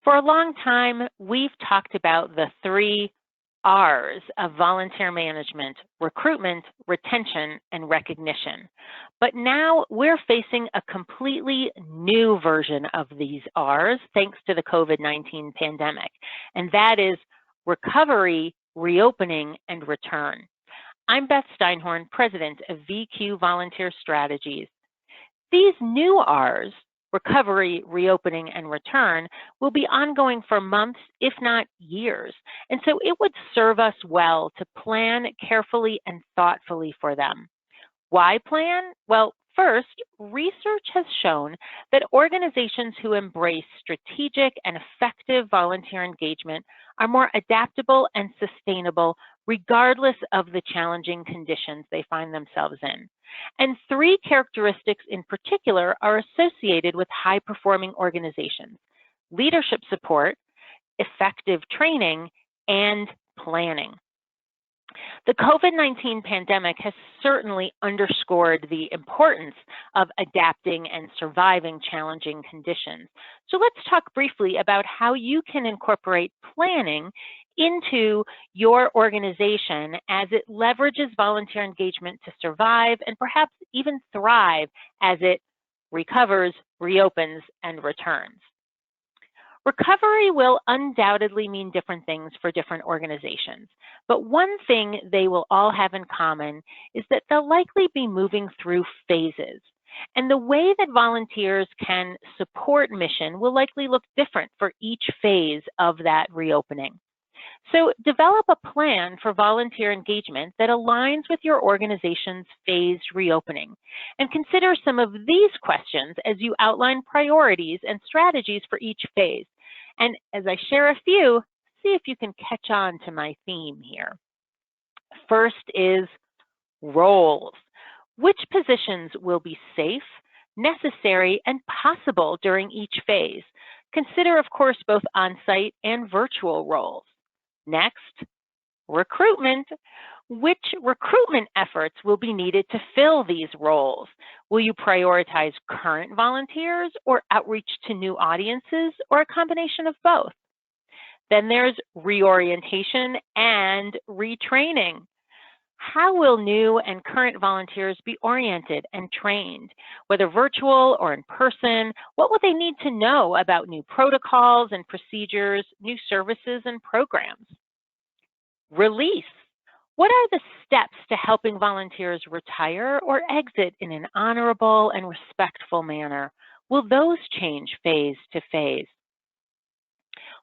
For a long time, we've talked about the 3 R's of volunteer management: recruitment, retention, and recognition. But now we're facing a completely new version of these R's thanks to the COVID-19 pandemic, and that is recovery, reopening, and return. I'm Beth Steinhorn, president of VQ Volunteer Strategies. These new R's, recovery, reopening, and return, will be ongoing for months, if not years. And so it would serve us well to plan carefully and thoughtfully for them. Why plan? Well, first, research has shown that organizations who embrace strategic and effective volunteer engagement are more adaptable and sustainable regardless of the challenging conditions they find themselves in. And 3 characteristics in particular are associated with high-performing organizations: leadership support, effective training, and planning. The COVID-19 pandemic has certainly underscored the importance of adapting and surviving challenging conditions. So let's talk briefly about how you can incorporate planning into your organization as it leverages volunteer engagement to survive and perhaps even thrive as it recovers, reopens, and returns. Recovery will undoubtedly mean different things for different organizations, but one thing they will all have in common is that they'll likely be moving through phases. And the way that volunteers can support mission will likely look different for each phase of that reopening. So develop a plan for volunteer engagement that aligns with your organization's phased reopening. And consider some of these questions as you outline priorities and strategies for each phase. And as I share a few, see if you can catch on to my theme here. First is roles. Which positions will be safe, necessary, and possible during each phase? Consider, of course, both on-site and virtual roles. Next, recruitment. Which recruitment efforts will be needed to fill these roles? Will you prioritize current volunteers or outreach to new audiences, or a combination of both? Then there's reorientation and retraining. How will new and current volunteers be oriented and trained? Whether virtual or in person, what will they need to know about new protocols and procedures, new services and programs? Release. What are the steps to helping volunteers retire or exit in an honorable and respectful manner? Will those change phase to phase?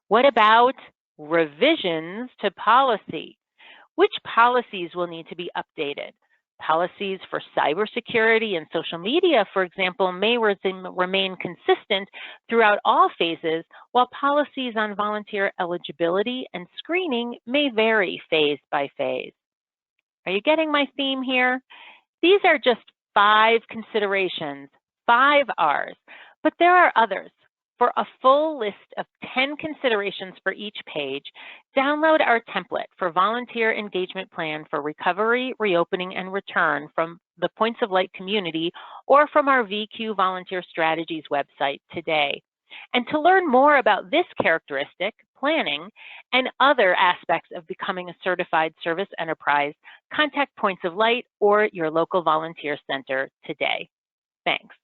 What about revisions to policy? Which policies will need to be updated? Policies for cybersecurity and social media, for example, may remain consistent throughout all phases, while policies on volunteer eligibility and screening may vary phase by phase. Are you getting my theme here? These are just 5 considerations, 5 R's, but there are others. For a full list of 10 considerations for each page, download our template for volunteer engagement plan for recovery, reopening, and return from the Points of Light community or from our VQ Volunteer Strategies website today. And to learn more about this characteristic, planning, and other aspects of becoming a certified service enterprise, contact Points of Light or your local volunteer center today. Thanks.